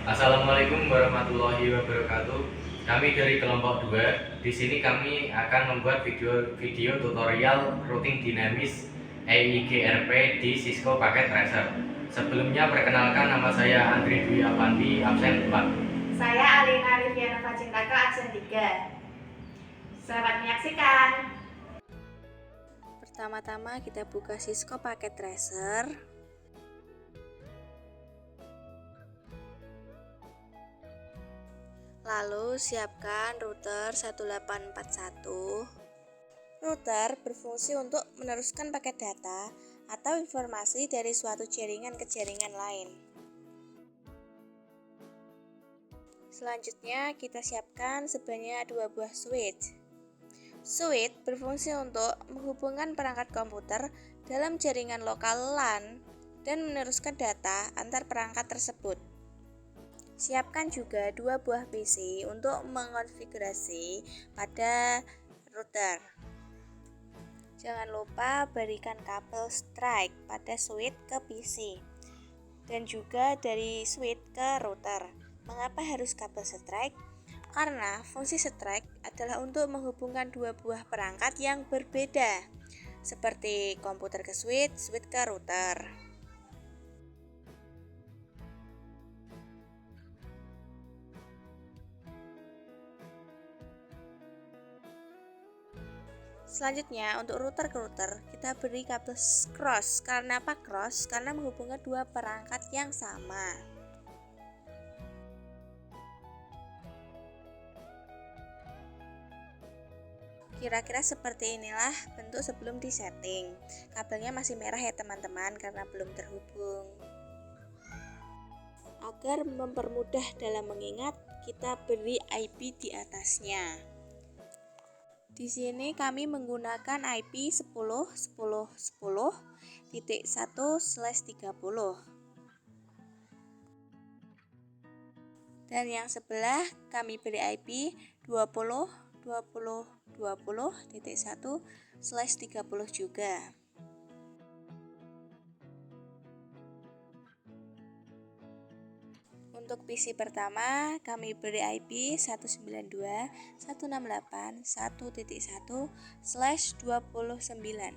Assalamualaikum warahmatullahi wabarakatuh. Kami dari kelompok 2. Di sini kami akan membuat video tutorial routing dinamis EIGRP di Cisco Packet Tracer. Sebelumnya perkenalkan, nama saya Andri Dwi Avandi, absen 4. Saya Alina Liviana Fajintaka, absen 3. Selamat menyaksikan. Pertama-tama kita buka Cisco Packet Tracer. Lalu siapkan router 1841. Router berfungsi untuk meneruskan paket data atau informasi dari suatu jaringan ke jaringan lain. Selanjutnya kita siapkan sebanyak 2 buah switch. Switch berfungsi untuk menghubungkan perangkat komputer dalam jaringan lokal LAN dan meneruskan data antar perangkat tersebut. Siapkan juga 2 buah PC untuk mengonfigurasi pada router. Jangan lupa berikan kabel strike pada switch ke PC dan juga dari switch ke router. Mengapa harus kabel strike? Karena fungsi strike adalah untuk menghubungkan 2 buah perangkat yang berbeda, seperti komputer ke switch, switch ke router. Selanjutnya untuk router ke router kita beri kabel cross. Karena apa cross? Karena menghubungkan 2 perangkat yang sama. Kira-kira seperti inilah bentuk sebelum disetting. Kabelnya masih merah ya teman-teman karena belum terhubung. Agar mempermudah dalam mengingat, kita beri IP di atasnya. Di sini kami menggunakan IP 10.10.10.1/30. Dan yang sebelah kami beri IP 20.20.20.1/30 juga. Untuk PC pertama, kami beri IP 192.168.1.1/29.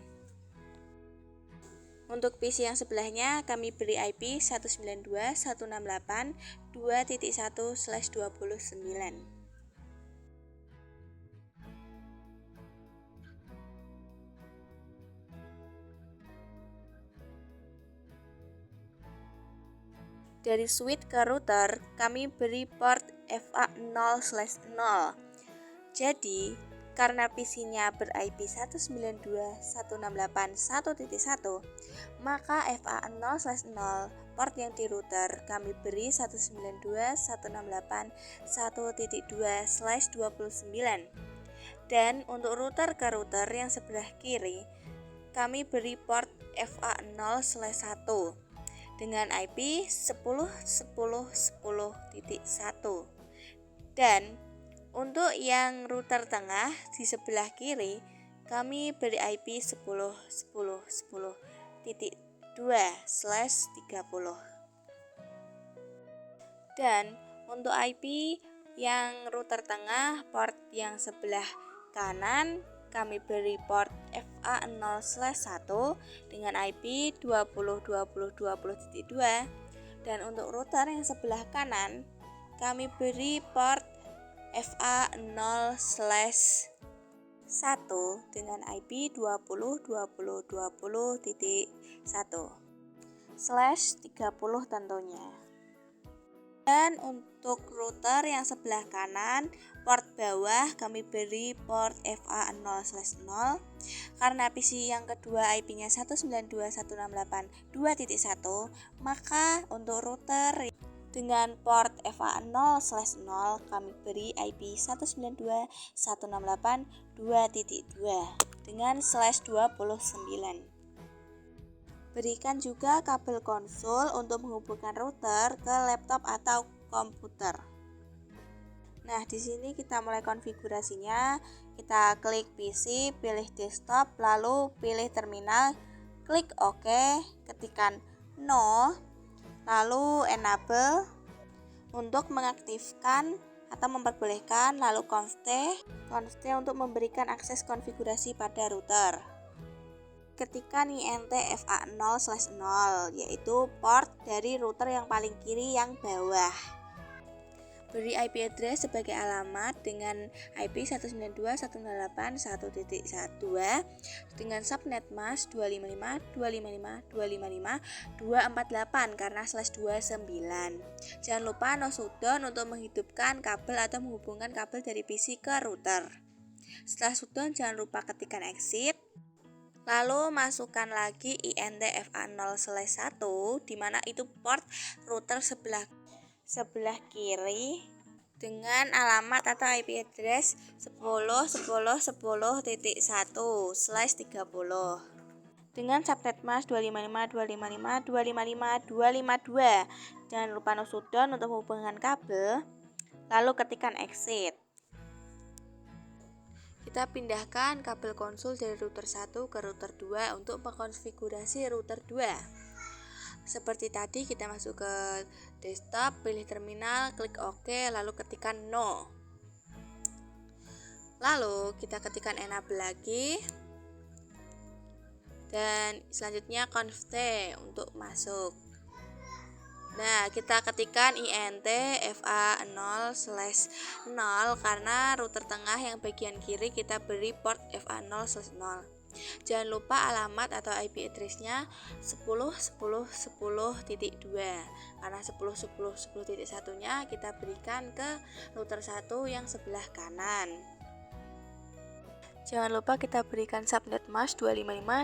Untuk PC yang sebelahnya, kami beri IP 192.168.2.1/29. Dari switch ke router, kami beri port FA0/0. Jadi, karena PC-nya ber-IP 192.168.1.1, maka FA0/0 port yang di router kami beri 192.168.1.2/29. Dan untuk router ke router yang sebelah kiri, kami beri port FA0/1 dengan IP 10.10.10.1. Dan untuk yang router tengah di sebelah kiri, kami beri IP 10.10.10.2/30. Dan untuk IP yang router tengah port yang sebelah kanan, kami beri port FA0/1 dengan IP 20.20.20.2. Dan untuk router yang sebelah kanan, kami beri port FA0/1 dengan IP 20.20.20.1/30 tentunya. Dan untuk router yang sebelah kanan, port bawah kami beri port FA0/0. Karena PC yang kedua IP-nya 192.168.2.1, maka untuk router dengan port FA0/0 kami beri IP 192.168.2.2 dengan /29. Berikan juga kabel konsol untuk menghubungkan router ke laptop atau komputer. Nah, di sini kita mulai konfigurasinya. Kita klik PC, pilih desktop, lalu pilih terminal, klik OK, ketikkan no, lalu enable. untuk mengaktifkan atau memperbolehkan, lalu const untuk memberikan akses konfigurasi pada router. Ketikkan INT FA0/0 yaitu port dari router yang paling kiri yang bawah. Beri IP address sebagai alamat dengan IP 192.168.1.1 dengan subnet mask 255.255.255.248 karena /29. Jangan lupa no shutdown untuk menghidupkan kabel atau menghubungkan kabel dari PC ke router. Setelah shutdown jangan lupa ketikkan exit. Lalu masukkan lagi INT FA0/1 di mana itu port router sebelah kiri dengan alamat atau IP address 10.10.10.1/30 dengan subnet mask 255.255.255.252. Jangan lupa no shutdown untuk menghubungkan kabel, lalu ketikkan exit. Kita pindahkan kabel konsul dari router 1 ke router 2 untuk mengkonfigurasi router 2. Seperti tadi kita masuk ke desktop, pilih terminal, klik OK, lalu ketikkan no. Lalu kita ketikkan enable lagi. Dan selanjutnya const untuk masuk. Nah, kita ketikkan INT FA0/0 karena router tengah yang bagian kiri kita beri port FA0/0. Jangan lupa alamat atau IP address-nya 10.10.10.2 karena 10.10.10.1-nya kita berikan ke router 1 yang sebelah kanan. Jangan lupa kita berikan subnet mask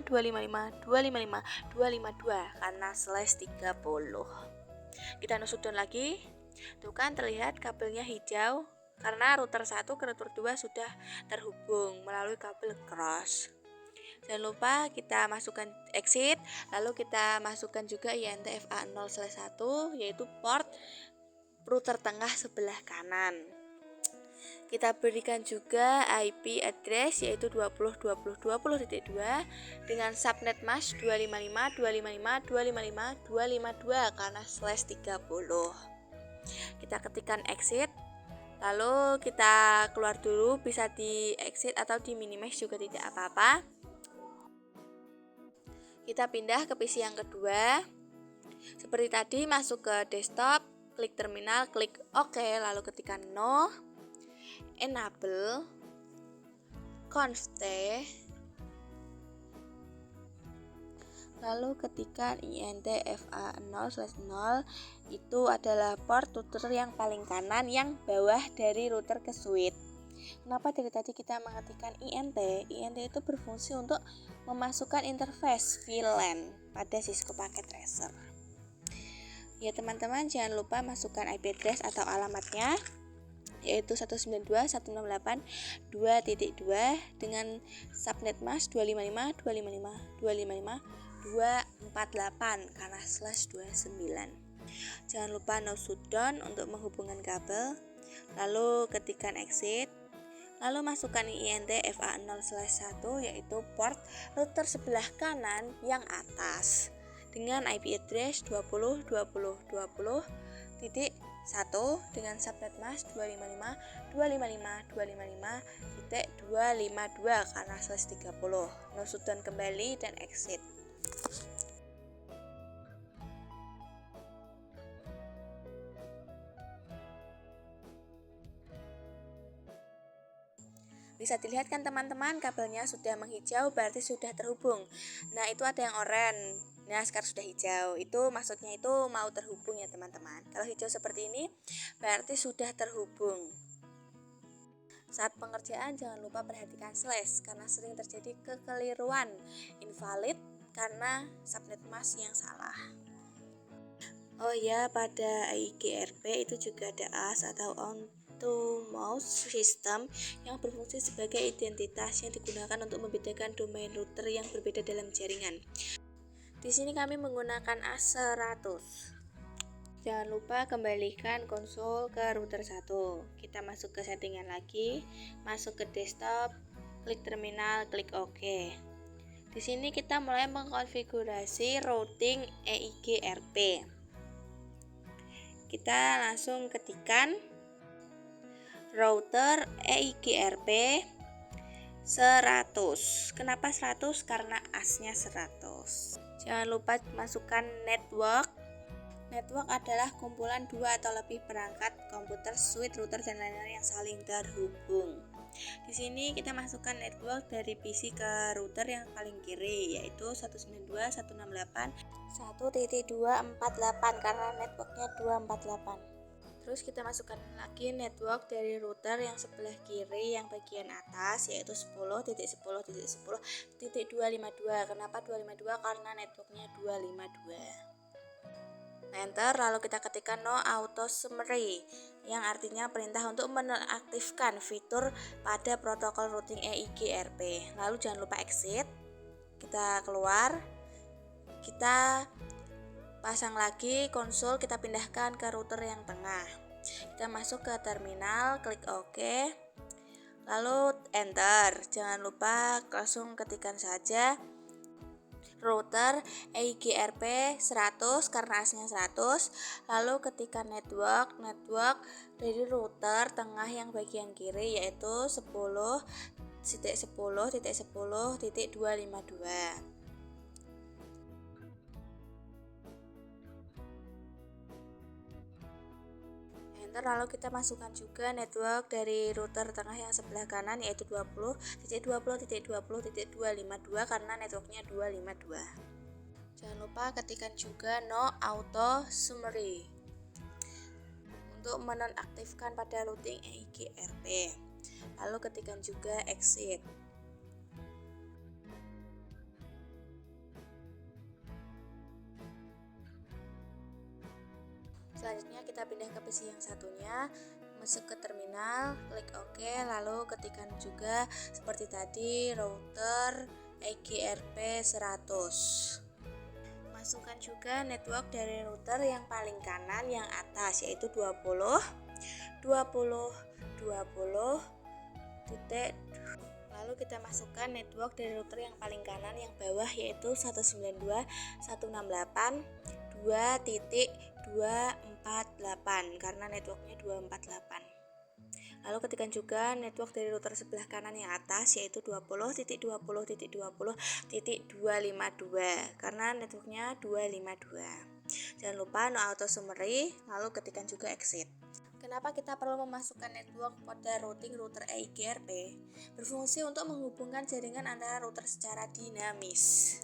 255.255.255.252 karena /30. Kita no shutdown lagi. Tuh kan terlihat kabelnya hijau karena router 1 ke router 2 sudah terhubung melalui kabel cross. Jangan lupa kita masukkan exit, lalu kita masukkan juga INT FA0/1 yaitu port router tengah sebelah kanan. Kita berikan juga IP address yaitu 20.20.20.2 dengan subnet mask 255.255.255.252 karena /30. Kita ketikkan exit, lalu kita keluar dulu, bisa di exit atau di minimize juga tidak apa-apa. Kita pindah ke PC yang kedua. Seperti tadi, masuk ke desktop, klik terminal, klik OK, lalu ketikkan no, enable, const, lalu ketikkan INT FA0/0 itu adalah port router yang paling kanan yang bawah dari router ke switch. Kenapa dari tadi kita mengetikkan INT? INT itu berfungsi untuk memasukkan interface VLAN pada Cisco Packet Tracer. Ya teman-teman, jangan lupa masukkan IP address atau alamatnya yaitu 192.168.2.2 dengan subnet mask 255.255.255.248 karena /29. Jangan lupa no shutdown untuk menghubungkan kabel, lalu ketikkan exit. Lalu masukkan INT FA0/1 yaitu port router sebelah kanan yang atas dengan IP address 20.20.20.1 dengan subnet mask 255.255.255.252 karena /30. No shutdown kembali dan exit. Bisa dilihat kan teman-teman, kabelnya sudah menghijau berarti sudah terhubung. Nah itu ada yang oranye. Nah sekarang sudah hijau, itu maksudnya itu mau terhubung ya teman-teman. Kalau hijau seperti ini berarti sudah terhubung. Saat pengerjaan jangan lupa perhatikan slash karena sering terjadi kekeliruan invalid karena subnet mask yang salah. Oh ya, pada IGRP itu juga ada AS atau Mouse System yang berfungsi sebagai identitas yang digunakan untuk membedakan domain router yang berbeda dalam jaringan. Di sini kami menggunakan AS100. Jangan lupa kembalikan konsol ke router 1. Kita masuk ke settingan lagi, masuk ke desktop, klik terminal, klik OK. Di sini kita mulai mengkonfigurasi routing EIGRP. kita langsung ketikkan router EIGRP 100. Kenapa 100? Karena asnya 100. Jangan lupa masukkan network. Network adalah kumpulan dua atau lebih perangkat komputer, switch, router, dan lain-lain yang saling terhubung. Di sini kita masukkan network dari PC ke router yang paling kiri, yaitu 192.168.1.248 karena networknya 248. Terus kita masukkan lagi network dari router yang sebelah kiri yang bagian atas, yaitu 10.10.10.252. Kenapa 252? Karena networknya 252. Enter, lalu kita ketikkan no auto summary yang artinya perintah untuk menonaktifkan fitur pada protokol routing EIGRP. Lalu jangan lupa exit, kita keluar, kita pasang lagi konsol, kita pindahkan ke router yang tengah. Kita masuk ke terminal, klik OK, lalu enter. Jangan lupa langsung ketikkan saja router EIGRP 100 karena aslinya 100. Lalu ketikkan network dari router tengah yang bagian kiri, yaitu 10.10.10.252. Lalu kita masukkan juga network dari router tengah yang sebelah kanan, yaitu 20.20.20.252 karena networknya 252. Jangan lupa ketikkan juga no auto summary untuk menonaktifkan pada routing EIGRP. Lalu ketikkan juga exit. Selanjutnya kita pindah ke PC yang satunya, masuk ke terminal, klik OK, lalu ketikkan juga seperti tadi router EIGRP 100. Masukkan juga network dari router yang paling kanan yang atas, yaitu 20.20.20. Lalu kita masukkan network dari router yang paling kanan yang bawah, yaitu 192.168.2.248 karena networknya 248. Lalu ketikkan juga network dari router sebelah kanan yang atas, yaitu 20.20.20.252 karena networknya 252. Jangan lupa no auto summary, lalu ketikkan juga exit. Kenapa kita perlu memasukkan network pada routing router EIGRP? Berfungsi untuk menghubungkan jaringan antara router secara dinamis.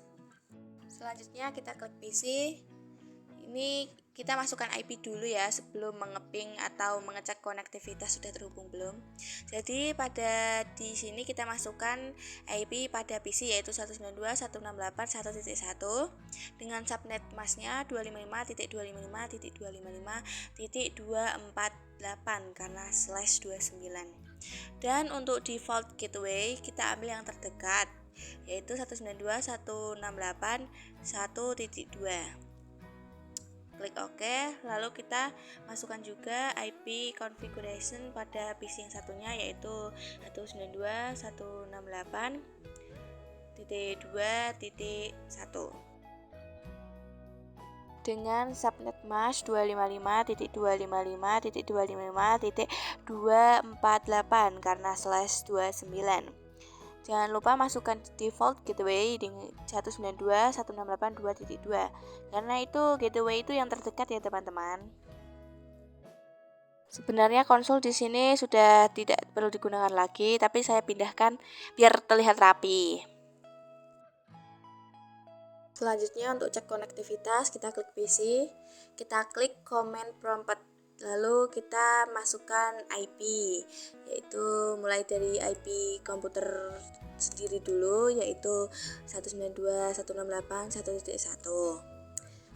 Selanjutnya kita klik PC. Ini kita masukkan IP dulu ya sebelum mengeping atau mengecek konektivitas sudah terhubung belum. Jadi di sini kita masukkan IP pada PC, yaitu 192.168.1.1 dengan subnet masknya 255.255.255.248 karena /29. Dan untuk default gateway kita ambil yang terdekat, yaitu 192.168.1.2. Klik OK, lalu kita masukkan juga IP configuration pada PC yang satunya, yaitu 192.168.2.1 dengan subnet mask 255.255.255.248 karena /29. Jangan lupa masukkan default gateway di 192.168.2.2 karena itu gateway itu yang terdekat ya teman-teman. Sebenarnya konsol di sini sudah tidak perlu digunakan lagi, tapi saya pindahkan biar terlihat rapi. Selanjutnya untuk cek konektivitas kita klik PC, kita klik command prompt, lalu kita masukkan IP, yaitu mulai dari IP komputer sendiri dulu, yaitu 192.168.1.1.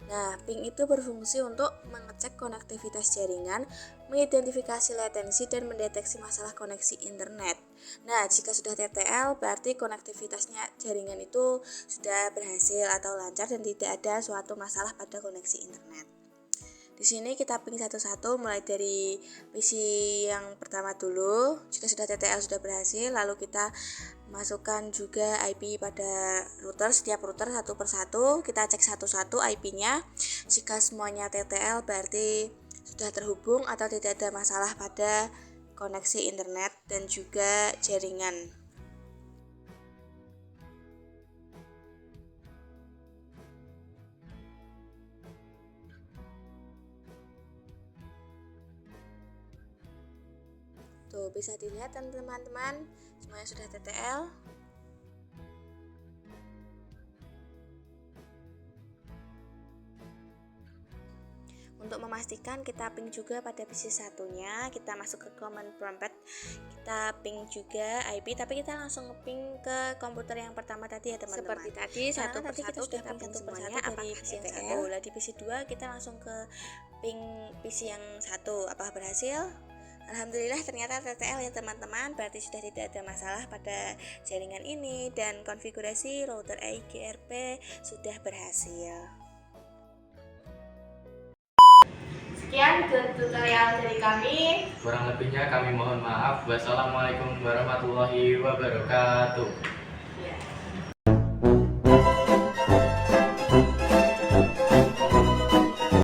Nah, ping itu berfungsi untuk mengecek konektivitas jaringan, mengidentifikasi latensi, dan mendeteksi masalah koneksi internet. Nah, jika sudah TTL berarti konektivitasnya jaringan itu sudah berhasil atau lancar dan tidak ada suatu masalah pada koneksi internet. Di sini kita ping satu-satu mulai dari PC yang pertama dulu. Jika sudah TTL sudah berhasil, lalu kita masukkan juga IP pada router, setiap router satu persatu. Kita cek satu-satu IP-nya. Jika semuanya TTL berarti sudah terhubung atau tidak ada masalah pada koneksi internet dan juga jaringan. Tuh, bisa dilihat teman-teman, semuanya sudah TTL. Untuk memastikan kita ping juga pada PC satunya, kita masuk ke command prompt, kita ping juga IP, tapi kita langsung ping ke komputer yang pertama tadi ya teman-teman. Seperti tadi, satu persatu kita ping semuanya dari PC yang satu. Lah di PC 2 kita langsung ke ping PC yang satu. Apakah berhasil? Alhamdulillah ternyata TTL ya teman-teman, berarti sudah tidak ada masalah pada jaringan ini dan konfigurasi router EIGRP sudah berhasil. Sekian tutorial dari kami. Kurang lebihnya kami mohon maaf. Wassalamualaikum warahmatullahi wabarakatuh. Ya.